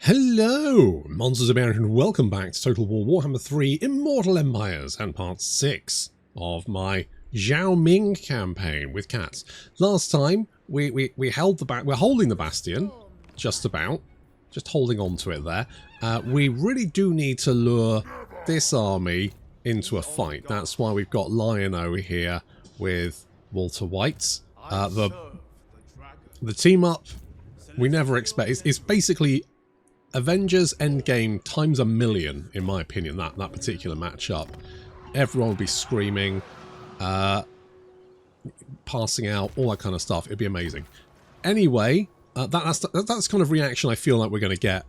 Hello, Monsters of America, and welcome back to Total War Warhammer 3 Immortal Empires and part 6 of my Zhao Ming campaign with cats. Last time we held the we're holding the bastion, just holding on to it there. We really do need to lure this army into a fight. That's why we've got Lion-O here with Walter White. The team up we never expect. It's basically Avengers Endgame times a million, in my opinion, that particular matchup. Everyone would be screaming, passing out, all that kind of stuff. It'd be amazing. Anyway, that's kind of reaction I feel like we're going to get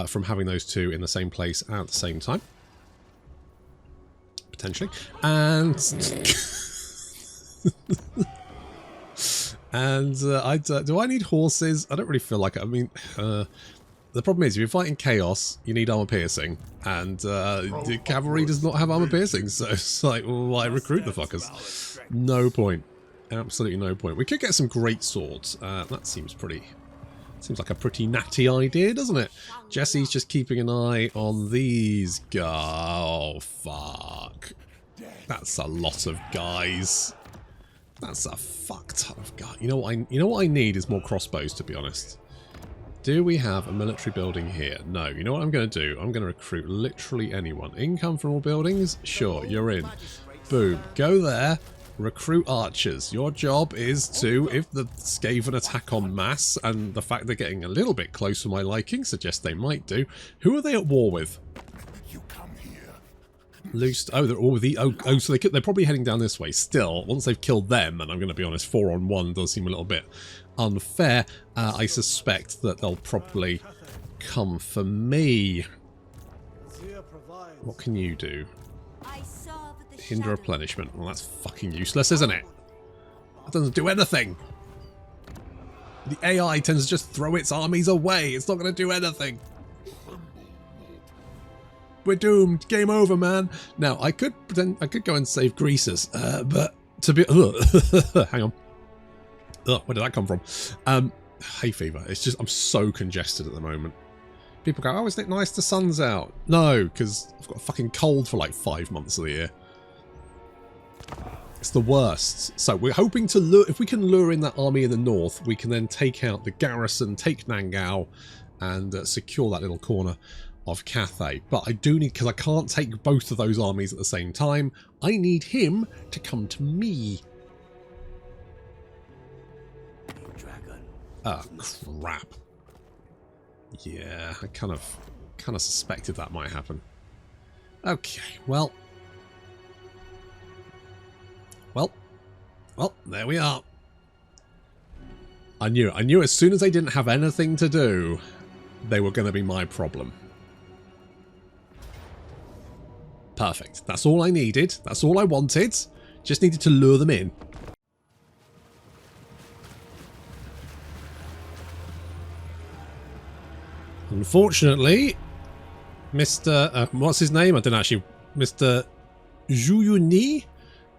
from having those two in the same place at the same time. Potentially. And... and do I need horses? I don't really feel like it. I mean... the problem is, if you're fighting chaos, you need armor piercing, and the cavalry does not have armor piercing, so it's like, well, why recruit the fuckers? No point. Absolutely no point. We could get some great swords. That seems like a pretty natty idea, doesn't it? Jesse's just keeping an eye on these guys. Oh, fuck. That's a lot of guys. That's a fuck ton of guys. You know what I need is more crossbows, to be honest. Do we have a military building here? No. You know what I'm going to do? I'm going to recruit literally anyone. Income from all buildings? Sure, you're in. Boom. Go there. Recruit archers. Your job is to, if the Skaven attack en masse, and the fact they're getting a little bit close for my liking suggests they might do. Who are they at war with? You come here. Loosed. Oh, they're all with the... Oh, so they're probably heading down this way. Still, once they've killed them, and I'm going to be honest, 4-on-1 does seem a little bit unfair. I suspect that they'll probably come for me. What can you do? Hinder replenishment. Well, that's fucking useless, isn't it? That doesn't do anything. The AI tends to just throw its armies away. It's not going to do anything. We're doomed. Game over, man. Now, I could go and save Greases, but to be... hang on. Ugh, where did that come from? Hay fever. It's just, I'm so congested at the moment. People go, oh, isn't it nice the sun's out? No, because I've got a fucking cold for like 5 months of the year. It's the worst. So we're hoping to lure, if we can lure in that army in the north, we can then take out the garrison, take Nangao, and secure that little corner of Cathay. But I do need, because I can't take both of those armies at the same time, I need him to come to me. Oh, crap. Yeah, I kind of suspected that might happen. Okay, well, there we are. I knew as soon as they didn't have anything to do, they were going to be my problem. Perfect. That's all I needed. That's all I wanted. Just needed to lure them in. Unfortunately, Mr. What's his name? I don't actually... Mr. Zhuyuni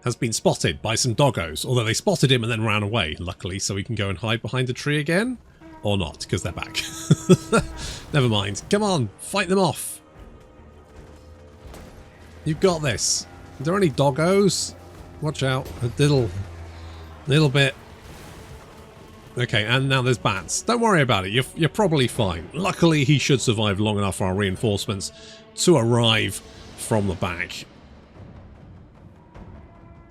has been spotted by some doggos. Although they spotted him and then ran away, luckily, so he can go and hide behind a tree again. Or not, because they're back. Never mind. Come on, fight them off. You've got this. Are there any doggos? Watch out. A little bit. Okay, and now there's bats. Don't worry about it. You're probably fine. Luckily, he should survive long enough for our reinforcements to arrive from the back.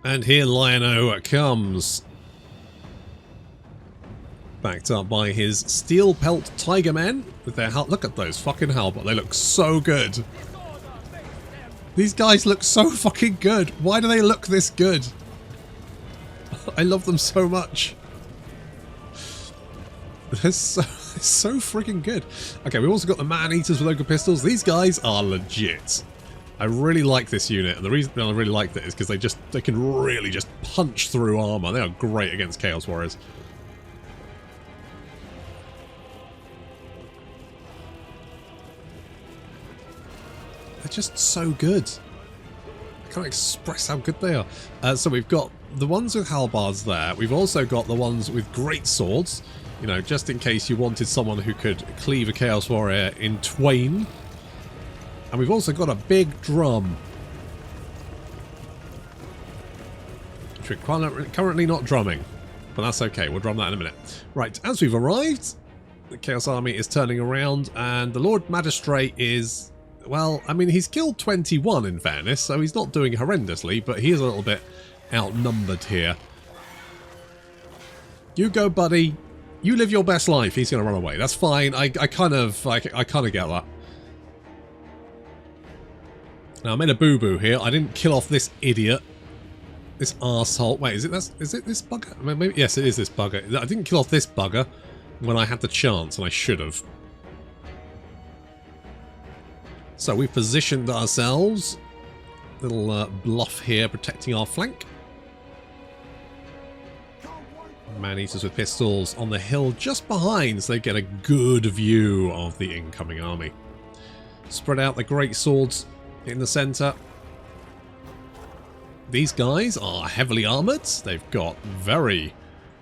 And here Lion-O comes. Backed up by his steel pelt Tigermen with their look at those fucking halberds. They look so good. These guys look so fucking good. Why do they look this good? I love them so much. They're so freaking good. Okay, we've also got the man-eaters with ogre pistols. These guys are legit. I really like this unit, and the reason I really like it is because they can really just punch through armor. They are great against Chaos Warriors. They're just so good. I can't express how good they are. So we've got the ones with halberds there. We've also got the ones with great swords. You know, just in case you wanted someone who could cleave a Chaos Warrior in twain. And we've also got a big drum. Which we're currently not drumming. But that's okay, we'll drum that in a minute. Right, as we've arrived, the Chaos Army is turning around, and the Lord Magistrate is... Well, I mean, he's killed 21 in fairness, so he's not doing horrendously, but he is a little bit outnumbered here. You go, buddy. You live your best life. He's going to run away. That's fine. I kind of get that. Now, I made a boo-boo here. I didn't kill off this idiot. This arsehole. Wait, is it this bugger? I mean, maybe, yes, it is this bugger. I didn't kill off this bugger when I had the chance, and I should have. So we've positioned ourselves. Little bluff here protecting our flank. Man-eaters with pistols on the hill just behind, so they get a good view of the incoming army. Spread out the great swords in the centre. These guys are heavily armoured. They've got very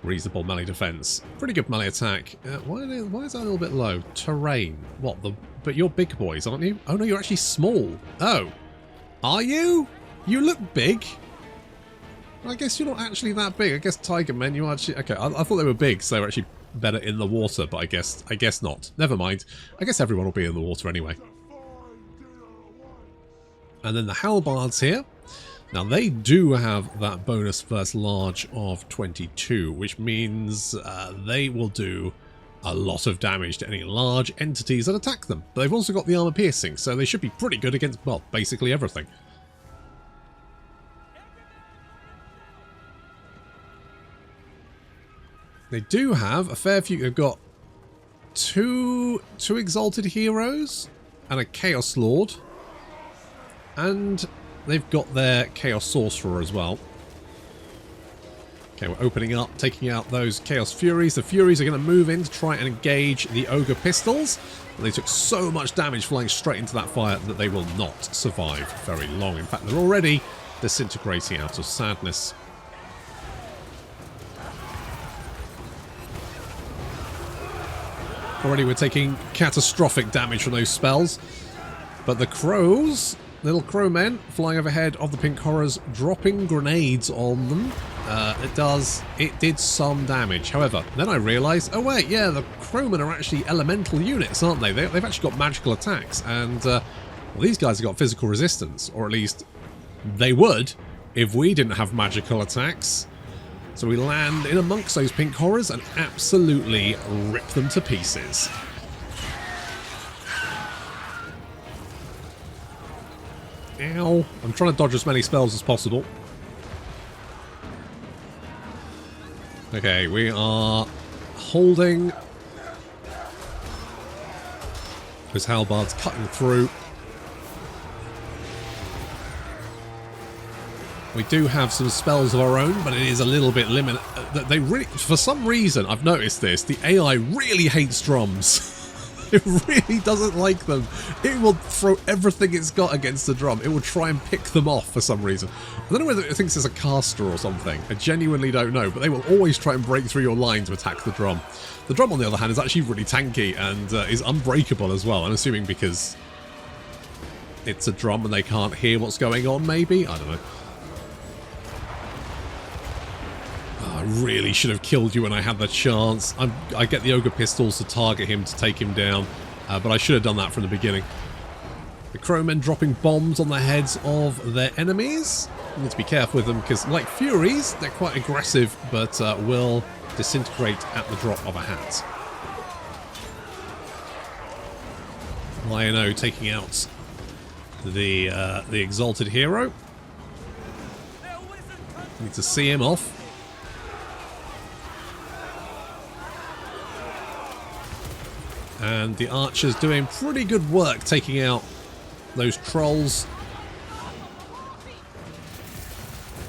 reasonable melee defence. Pretty good melee attack. Why is that a little bit low? Terrain. What? But you're big boys, aren't you? Oh no, you're actually small. Oh. Are you? You look big. I guess you're not actually that big. I guess Tigermen, you are actually... Okay, I thought they were big, so they were actually better in the water, but I guess not. Never mind. I guess everyone will be in the water anyway. And then the Halbards here. Now, they do have that bonus first large of 22, which means they will do a lot of damage to any large entities that attack them. But they've also got the armor piercing, so they should be pretty good against, well, basically everything. They do have a fair few. They've got two Exalted Heroes and a Chaos Lord. And they've got their Chaos Sorcerer as well. Okay, we're opening up, taking out those Chaos Furies. The Furies are going to move in to try and engage the Ogre Pistols. And they took so much damage flying straight into that fire that they will not survive very long. In fact, they're already disintegrating out of sadness. Already we're taking catastrophic damage from those spells. But the crows, little crow men flying overhead of the pink horrors, dropping grenades on them. It did some damage. However, then I realised, oh wait, yeah, the crowmen are actually elemental units, aren't they? They've actually got magical attacks. And well, these guys have got physical resistance. Or at least they would if we didn't have magical attacks. So we land in amongst those pink horrors and absolutely rip them to pieces. Ow. I'm trying to dodge as many spells as possible. Okay, we are holding. Those halbards cutting through. We do have some spells of our own, but it is a little bit limited. They really, for some reason, I've noticed this, the AI really hates drums. It really doesn't like them. It will throw everything it's got against the drum. It will try and pick them off for some reason. I don't know whether it thinks it's a caster or something. I genuinely don't know, but they will always try and break through your line to attack the drum. The drum, on the other hand, is actually really tanky and is unbreakable as well. I'm assuming because it's a drum and they can't hear what's going on, maybe? I don't know. I really should have killed you when I had the chance. I get the Ogre Pistols to target him, to take him down, but I should have done that from the beginning. The crowmen dropping bombs on the heads of their enemies. You need to be careful with them because, like Furies, they're quite aggressive, but will disintegrate at the drop of a hat. Lion-O taking out the Exalted Hero. Need to see him off. And the archers doing pretty good work taking out those trolls.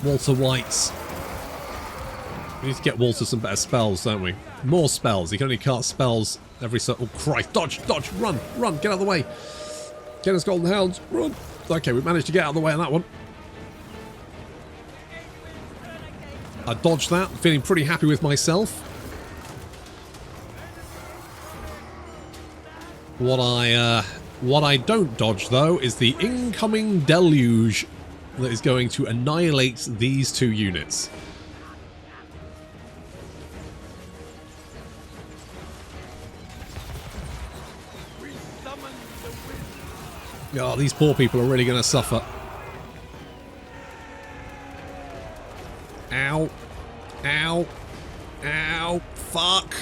Walter Whites. We need to get Walter some better spells, don't we? More spells. He can only cast spells every so... Oh, Christ. Dodge, dodge, run, run, get out of the way. Get us Golden Hounds, run. Okay, we managed to get out of the way on that one. I dodged that, feeling pretty happy with myself. What I don't dodge though is the incoming deluge that is going to annihilate these two units. Oh, these poor people are really going to suffer. Ow. Ow. Ow. Fuck.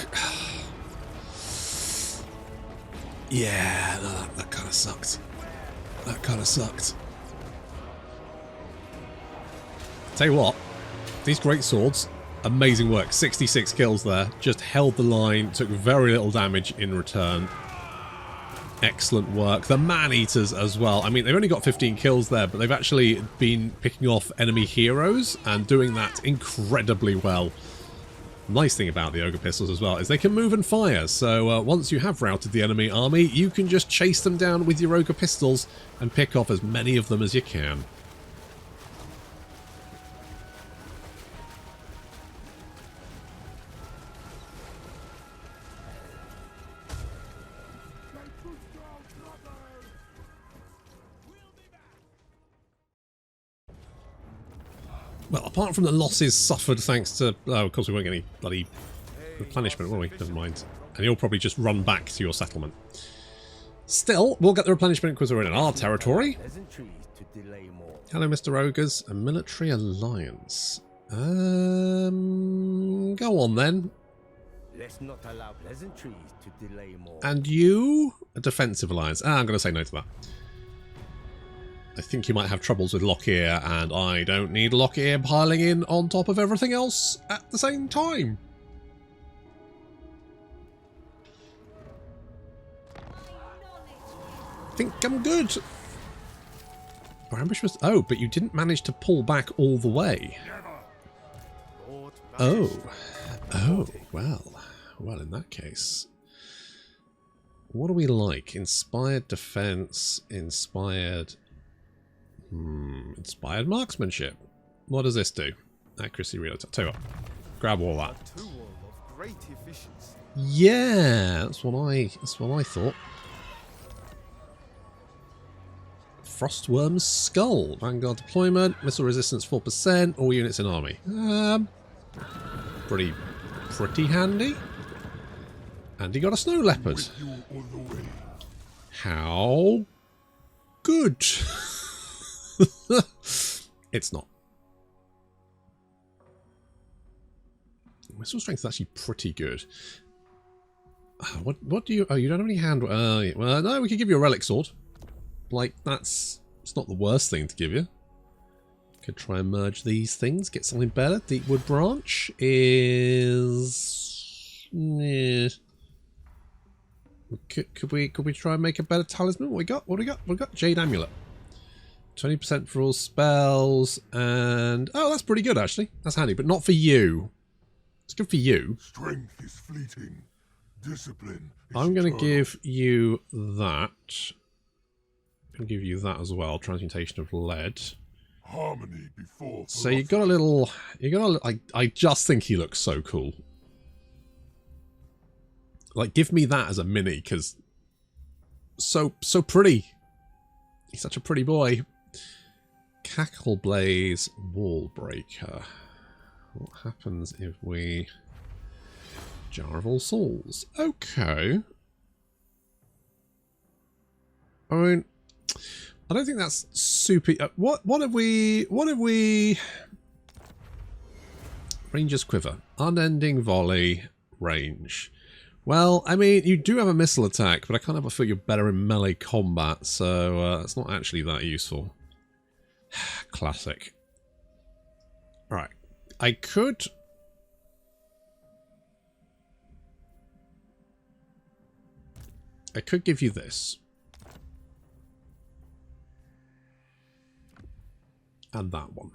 Yeah, no, that kind of sucked. That kind of sucked. Tell you what, these great swords, amazing work. 66 kills there. Just held the line, took very little damage in return. Excellent work. The man-eaters as well. I mean, they've only got 15 kills there, but they've actually been picking off enemy heroes and doing that incredibly well. Nice thing about the Ogre Pistols as well is they can move and fire, so once you have routed the enemy army, you can just chase them down with your Ogre Pistols and pick off as many of them as you can. Well, apart from the losses suffered thanks to... Oh, of course we won't get any bloody replenishment, will we? Never mind. And you'll probably just run back to your settlement. Still, we'll get the replenishment because we're in our territory. Hello, Mr. Ogres. A military alliance. Go on then. Let's not allow pleasantries to delay more. And you? A defensive alliance. I'm going to say no to that. I think you might have troubles with Lockyer, and I don't need Lockyer piling in on top of everything else at the same time. I think I'm good. Our ambush was... Oh, but you didn't manage to pull back all the way. Oh. Oh, well. Well, in that case... What do we like? Inspired defense, inspired... inspired marksmanship. What does this do? Accuracy, reload. Tell you what, grab all that. Yeah, that's what I thought. Frostworm's Skull. Vanguard deployment. Missile resistance 4%. All units in army. Pretty handy. And he got a snow leopard. How good. It's not. Missile strength is actually pretty good. What do you... Oh, you don't have any hand... well, no, we could give you a relic sword. Like, it's not the worst thing to give you. Could try and merge these things, get something better. Deepwood Branch is... Yeah. Could we try and make a better talisman? What do we got? Jade Amulet. 20% for all spells, and... Oh, that's pretty good, actually. That's handy, but not for you. It's good for you. Strength is fleeting. Discipline is I'm going to eternal. give you that. I'm going to give you that as well. Transmutation of lead. Harmony before So you got a little... I just think he looks so cool. Like, give me that as a mini, because... So pretty. He's such a pretty boy. Cackleblaze Wall Breaker. What happens if we... Jar of All Souls. Okay. I mean, I don't think that's super... What have we... Ranger's Quiver. Unending Volley. Range. Well, I mean, you do have a missile attack, but I kind of feel you're better in melee combat, so it's not actually that useful. Classic. Right. I could give you this. And that one.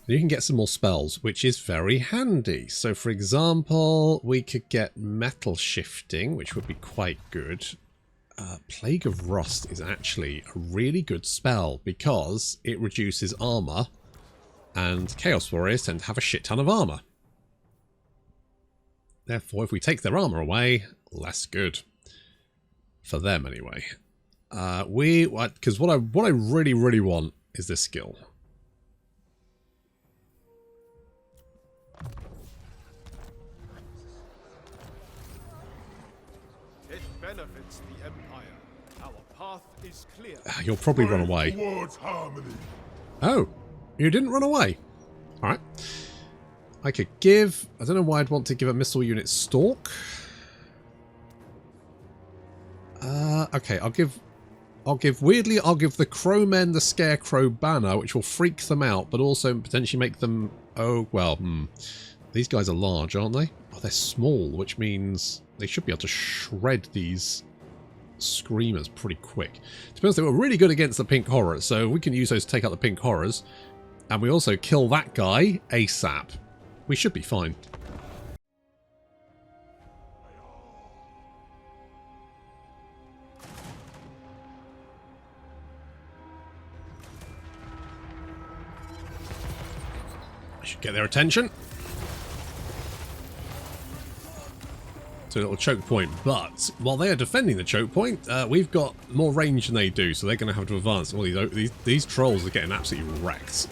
You can get some more spells, which is very handy. So, for example, we could get metal shifting, which would be quite good. Plague of Rust is actually a really good spell because it reduces armor, and Chaos Warriors tend to have a shit ton of armor. Therefore, if we take their armor away, less good. For them, anyway. Because what I really, really want is this skill. It benefits the Empire. Our path is clear. You'll probably run away. Towards harmony. Oh, you didn't run away. Alright. I could give... I don't know why I'd want to give a missile unit Stalk. Okay, I'll give the Crowmen the Scarecrow banner, which will freak them out, but also potentially make them... Oh, well, these guys are large, aren't they? Oh, they're small, which means they should be able to shred these Screamers pretty quick. To be honest, they were really good against the Pink Horrors, so we can use those to take out the Pink Horrors. And we also kill that guy ASAP. We should be fine. I should get their attention. To a little choke point, but while they are defending the choke point, we've got more range than they do, so they're going to have to advance. All these trolls are getting absolutely wrecked.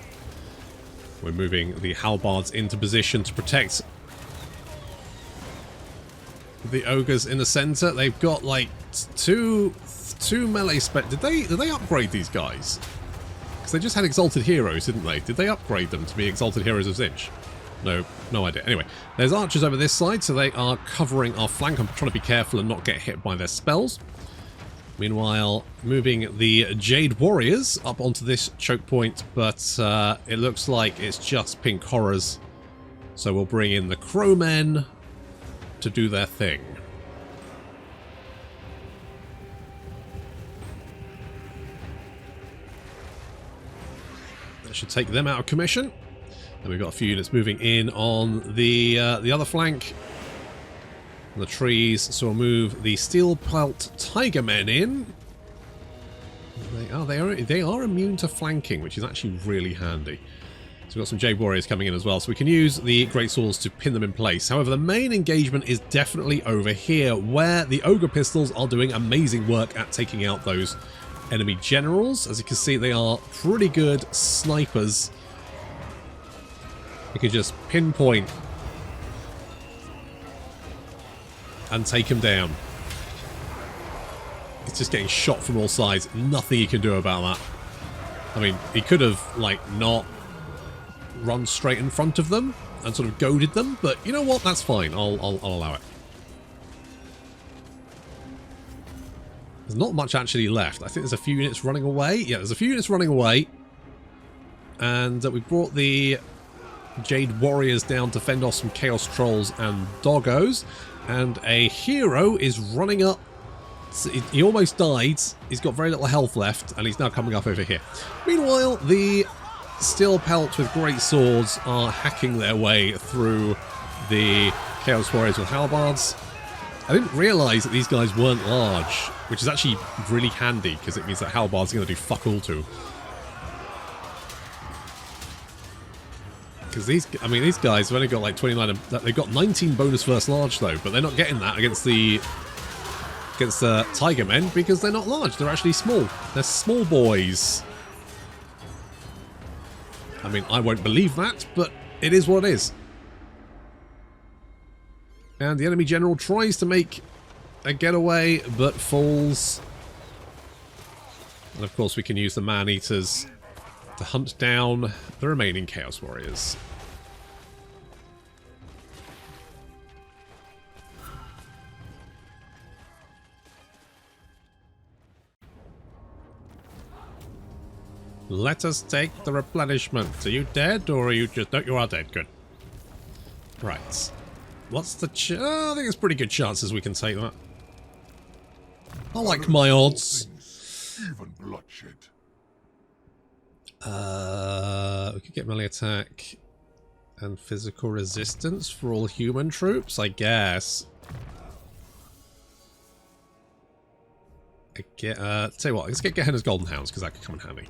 We're moving the halbards into position to protect the ogres in the center. They've got like two melee spec. Did they upgrade these guys? Because they just had exalted heroes, didn't they? Did they upgrade them to be exalted heroes of Zinch? No idea. Anyway, there's archers over this side, so they are covering our flank. I'm trying to be careful and not get hit by their spells. Meanwhile, moving the Jade Warriors up onto this choke point, but it looks like it's just Pink Horrors. So we'll bring in the Crowmen to do their thing. That should take them out of commission. And we've got a few units moving in on the other flank. The trees, so we'll move the Steel Pelt Tigermen in. They are immune to flanking, which is actually really handy. So we've got some Jade Warriors coming in as well, so we can use the Great Swords to pin them in place. However, the main engagement is definitely over here, where the Ogre Pistols are doing amazing work at taking out those enemy generals. As you can see, they are pretty good snipers. You can just pinpoint and take him down. It's just getting shot from all sides. Nothing he can do about that. I mean, he could have, like, not run straight in front of them and sort of goaded them, but you know what? That's fine. I'll allow it. There's not much actually left. I think there's a few units running away. Yeah, there's a few units running away. And we brought the Jade Warriors down to fend off some Chaos Trolls and Doggos. And a hero is running up. He almost died. He's got very little health left, and he's now coming up over here. Meanwhile, the Steel Pelts with great swords are hacking their way through the Chaos Warriors with halbards. I didn't realise that these guys weren't large, which is actually really handy, because it means that halbards are going to do fuck all to them. Because these guys have only got like 29. They've got 19 bonus first large though, but they're not getting that against the Tigermen because they're not large. They're actually small. They're small boys. I mean, I won't believe that, but it is what it is. And the enemy general tries to make a getaway, but falls. And of course, we can use the man-eaters to hunt down the remaining Chaos Warriors. Let us take the replenishment. Are you dead, or are you just... No, you are dead. Good. Right. What's the I think it's pretty good chances we can take that. I like my odds. Even bloodshed. We could get melee attack and physical resistance for all human troops, I guess. Tell you what, let's get Gehenna's Golden Hounds, because that could come in handy.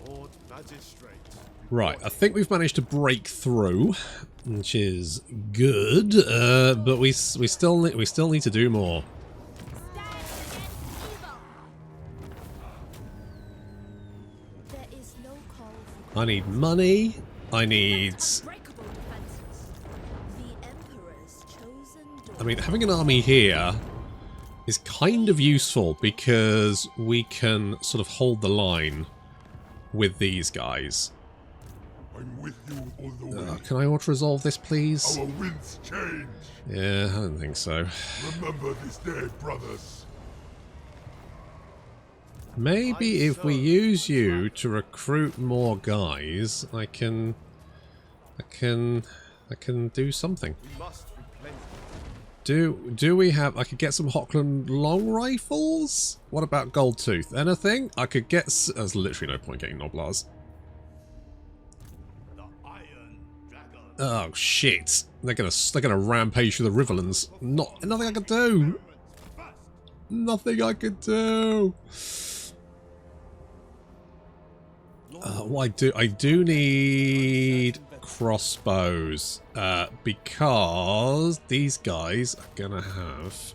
Lord Magistrate. Right, I think we've managed to break through, which is good, but we still need to do more. I need money. I need... I mean, having an army here is kind of useful because we can sort of hold the line with these guys. I'm with you all the way. Can I auto-resolve this, please? Our winds change. Yeah, I don't think so. Remember this day, brothers. Maybe if we use you to recruit more guys, I can do something. We must replenish. Do we have... I could get some Hochland long rifles? What about Gold Tooth? Anything? I could get... There's literally no point getting Noblars. The Iron Dragon. Oh shit! They're gonna rampage through the Riverlands. Nothing I could do. Nothing I could do. I do need crossbows because these guys are gonna have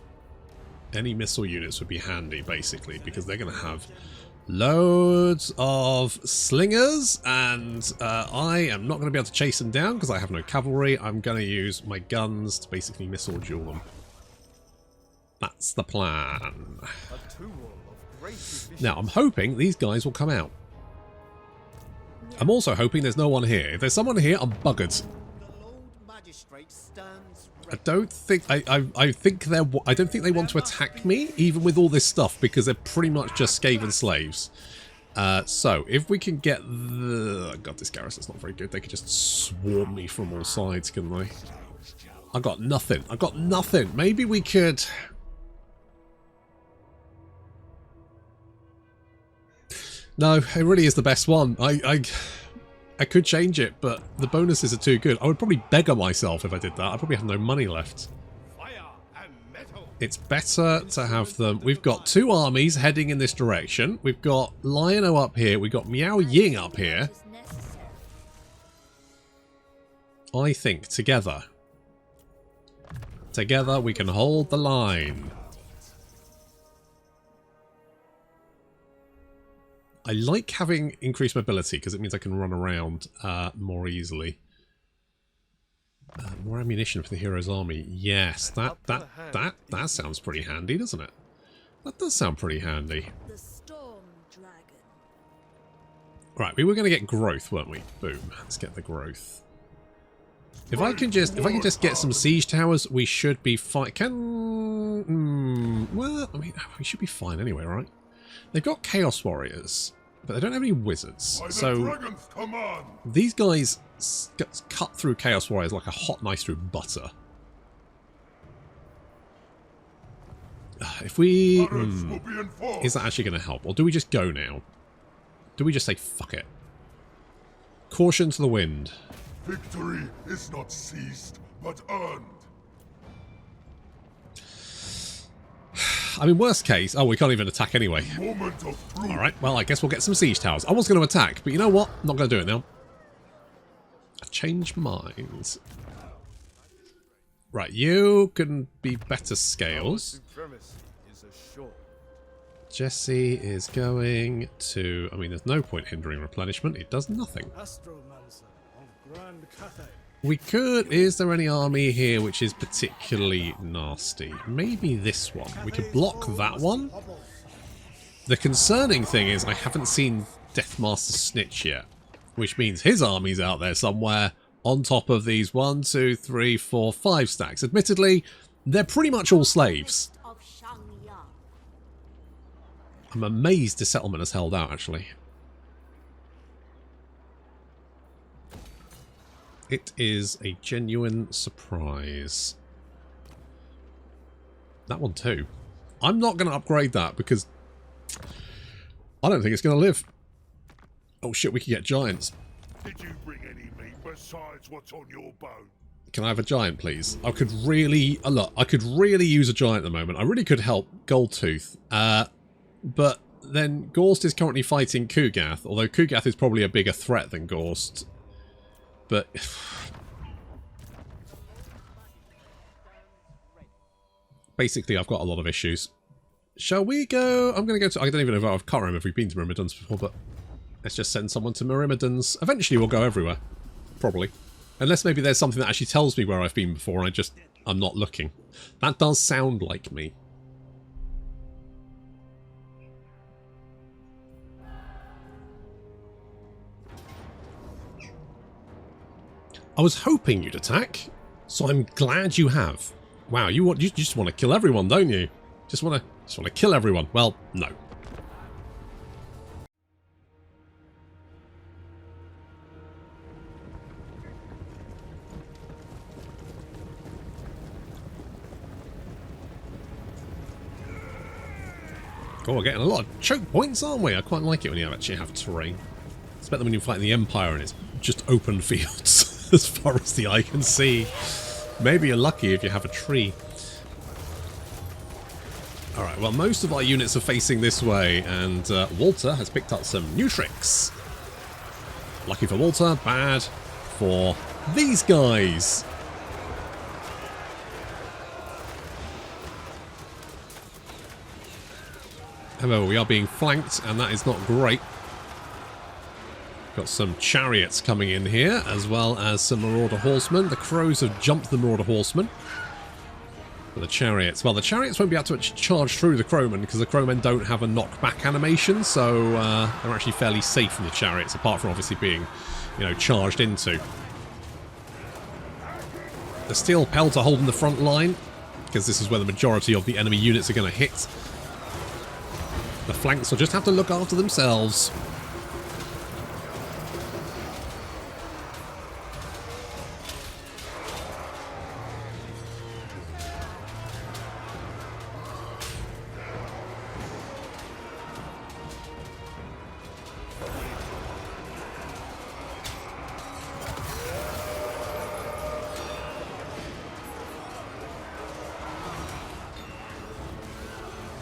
any missile units would be handy basically because they're gonna have loads of slingers and I am not going to be able to chase them down because I have no cavalry. I'm going to use my guns to basically missile duel them. That's the plan. A tool of great efficiency. Now I'm hoping these guys will come out. I'm also hoping there's no one here. If there's someone here, I'm buggered. The Lord Magistrate stands I don't think I think they're. I don't think they want to attack me, even with all this stuff, because they're pretty much just Skaven slaves. So if we can get the... God, this garrison's not very good. They could just swarm me from all sides, couldn't they? I got nothing. I got nothing. Maybe we could... No, it really is the best one. I could change it, but the bonuses are too good. I would probably beggar myself if I did that. I probably have no money left. Fire and metal. It's better to have them. We've got two armies heading in this direction. We've got Lion-O up here. We've got Miao Ying up here. I think together we can hold the line. I like having increased mobility because it means I can run around more easily. More ammunition for the hero's army. Yes, that sounds pretty handy, doesn't it? That does sound pretty handy. The Storm Dragon. Right, we were going to get growth, weren't we? Boom. Let's get the growth. If I can just get some siege towers, we should be fine. Well, I mean, we should be fine anyway, right? They've got Chaos Warriors, but they don't have any wizards. So these guys cut through Chaos Warriors like a hot knife through butter. If we... is that actually going to help? Or do we just go now? Do we just say, fuck it? Caution to the wind. Victory is not seized, but earned. I mean, worst case... Oh, we can't even attack anyway. Alright, well, I guess we'll get some siege towers. I was going to attack, but you know what? I'm not going to do it now. I changed minds. Right, you can be better scales. Jesse is going to... I mean, there's no point hindering replenishment. It does nothing. We could... Is there any army here which is particularly nasty? Maybe this one. We could block that one. The concerning thing is I haven't seen Deathmaster Snitch yet, which means his army's out there somewhere on top of these 1, 2, 3, 4, 5 stacks. Admittedly, they're pretty much all slaves. I'm amazed the settlement has held out, actually. It is a genuine surprise. That one too. I'm not going to upgrade that because I don't think it's going to live. Oh shit, we can get giants. Did you bring any meat besides what's on your bone? Can I have a giant, please? I could really... look, I could really use a giant at the moment. I really could help Goldtooth. But then Ghorst is currently fighting Kugath, although Kugath is probably a bigger threat than Ghorst. But... basically, I've got a lot of issues. Shall we go... I'm going to go to... I don't even know if I can't remember if we've been to Myrmidons before, but... let's just send someone to Myrmidons. Eventually we'll go everywhere. Probably. Unless maybe there's something that actually tells me where I've been before and I'm not looking. That does sound like me. I was hoping you'd attack, so I'm glad you have. Wow, you just want to kill everyone, don't you? Just want to kill everyone. Well, no. Oh, we're getting a lot of choke points, aren't we? I quite like it when you actually have terrain. It's better when you fight in the Empire and it's just open fields as far as the eye can see. Maybe you're lucky if you have a tree. Alright, well, most of our units are facing this way, and Walter has picked up some new tricks. Lucky for Walter, bad for these guys. However, we are being flanked, and that is not great. Got some chariots coming in here, as well as some Marauder Horsemen. The Crows have jumped the Marauder Horsemen. But the chariots... well, the chariots won't be able to charge through the Crowmen, because the Crowmen don't have a knockback animation, so they're actually fairly safe from the chariots, apart from obviously being, you know, charged into. The Steel Pelt are holding the front line, because this is where the majority of the enemy units are going to hit. The flanks will just have to look after themselves.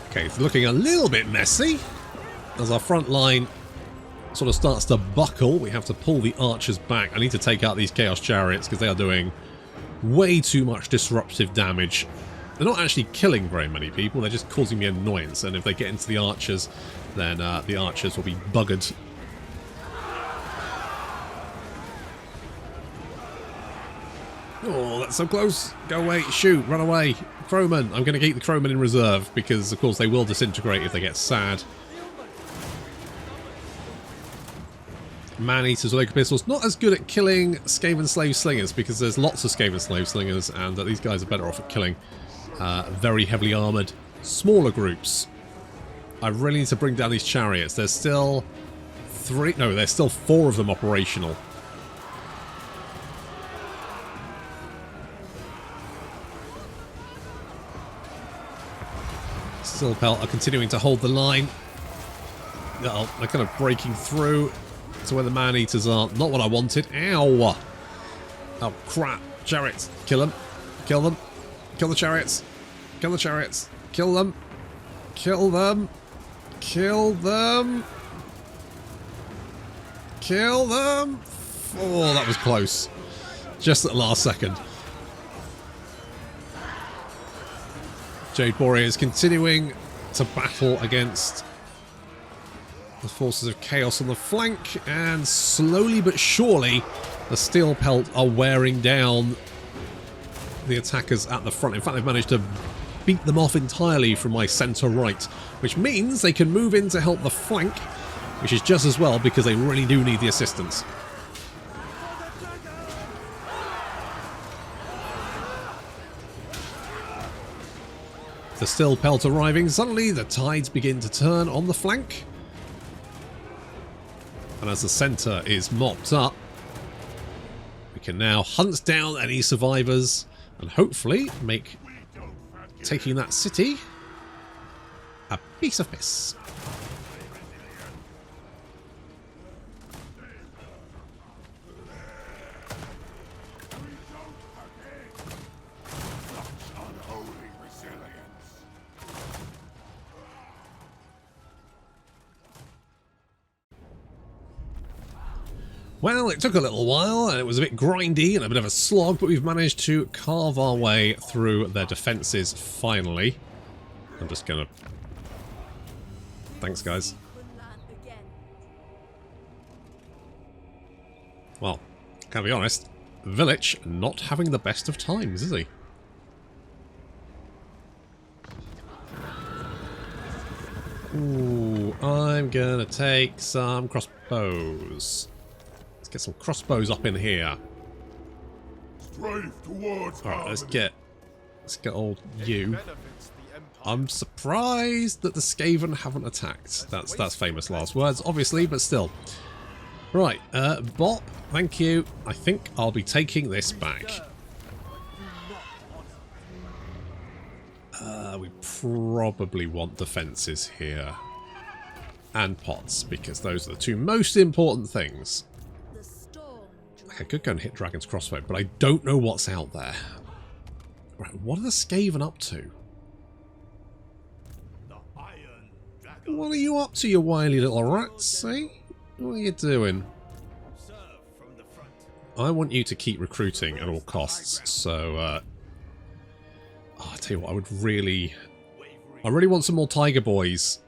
Okay, it's looking a little bit messy. As our front line sort of starts to buckle, we have to pull the archers back. I need to take out these Chaos Chariots because they are doing way too much disruptive damage. They're not actually killing very many people, they're just causing me annoyance. And if they get into the archers, then the archers will be buggered. Oh, that's so close. Go away, shoot, run away. Crowmen. I'm going to keep the Crowmen in reserve because, of course, they will disintegrate if they get sad. Man-Eaters with Oak Pistols. Not as good at killing Skaven Slave Slingers because there's lots of Skaven Slave Slingers and these guys are better off at killing very heavily armoured, smaller groups. I really need to bring down these chariots. There's still there's still 4 of them operational. Steel Pelt are continuing to hold the line. They're kind of breaking through to where the Man-Eaters are. Not what I wanted. Ow! Oh, crap. Chariots. Kill them. Kill them. Kill the chariots. Kill the chariots. Kill them. Kill them. Kill them. Kill them. Oh, that was close. Just at the last second. Jade Warrior is continuing to battle against the forces of chaos on the flank, and slowly but surely the Steel Pelt are wearing down the attackers at the front. In fact, they've managed to beat them off entirely from my centre right, which means they can move in to help the flank, which is just as well because they really do need the assistance. The Steel Pelt arriving, suddenly the tides begin to turn on the flank. And as the centre is mopped up, we can now hunt down any survivors and hopefully make taking that city a piece of piss. Well, it took a little while, and it was a bit grindy and a bit of a slog, but we've managed to carve our way through their defences finally. I'm just gonna... Thanks, guys. Well, can be honest, Vilitch not having the best of times, is he? Ooh, I'm gonna take some crossbows. Let's get some crossbows up in here. Strive towards Alright, let's harmony. get old you. Benefits the Empire. I'm surprised that the Skaven haven't attacked. That's famous last words, obviously, but still. Right, Bop, thank you. I think I'll be taking this back. We probably want defences here. And pots, because those are the two most important things. The storm I could go and hit Dragon's Crossbow, but I don't know what's out there. Right, what are the Skaven up to? The Iron Dragon. What are you up to, you wily little rats, eh? What are you doing? Serve from the front. I want you to keep recruiting at all costs, so, I tell you what, I really want some more Tiger Boys.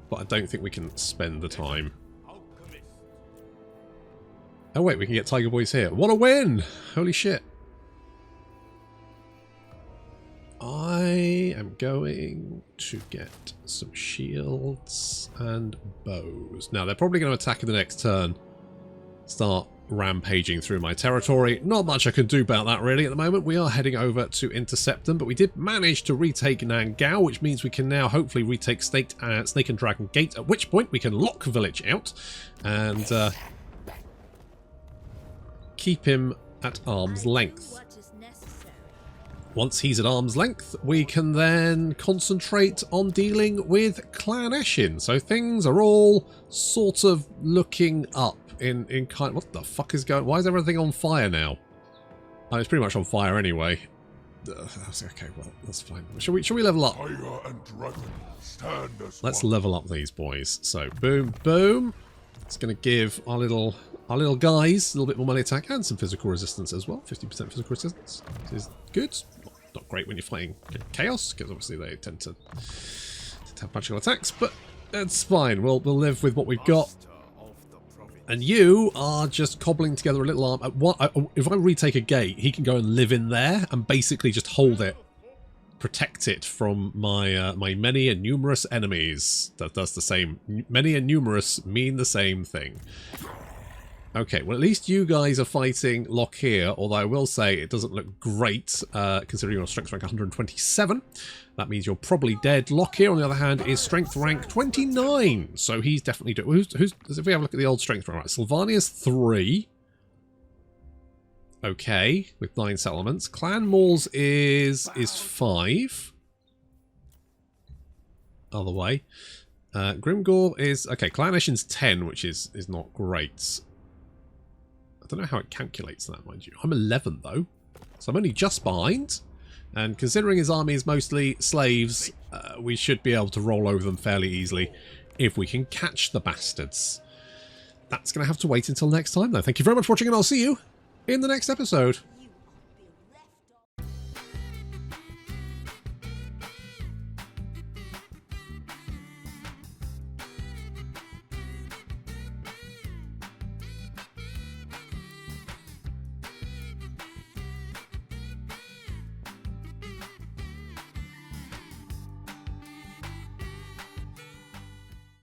But I don't think we can spend the time. Alchemist. Oh wait, we can get Tiger Boys here. What a win! Holy shit. I am going to get some shields and bows. Now, they're probably going to attack in the next turn. Start rampaging through my territory. Not much I can do about that, really, at the moment. We are heading over to intercept them, but we did manage to retake Nangao, which means we can now hopefully retake Snake and Dragon Gate, at which point we can lock Vilitch out and keep him at arm's length. what is necessary. Once he's at arm's length, we can then concentrate on dealing with Clan Eshin. So things are all sort of looking up in kind. What the fuck is going? Why is everything on fire now? Oh, it's pretty much on fire anyway. Okay, well that's fine. Shall we level up? Tiger and Dragon stand as Let's one. level up these boys. So boom, boom. It's going to give our little guys a little bit more melee attack and some physical resistance as well. 50% physical resistance. This is good. Not great when you're fighting chaos, because obviously they tend to have magical attacks, but it's fine. We'll live with what we've got. Master of the province. And you are just cobbling together a little arm. If I retake a gate, he can go and live in there and basically just hold it, protect it from my my many and numerous enemies. That's the same. Many and numerous mean the same thing. Okay, well at least you guys are fighting Lockyer, although I will say it doesn't look great considering your strength rank 127. That means you're probably dead. Lockyer, on the other hand, is strength rank 29, so he's definitely doing... Who's if we have a look at the old strength rank, right, Sylvania's 3. Okay, with 9 settlements. Clan Maul's is 5. Other way. Grimgore is... Okay, Clan Eshin's 10, which is not great. I don't know how it calculates that, mind you. I'm 11, though. So I'm only just behind. And considering his army is mostly slaves, we should be able to roll over them fairly easily if we can catch the bastards. That's going to have to wait until next time, though. Thank you very much for watching, and I'll see you in the next episode.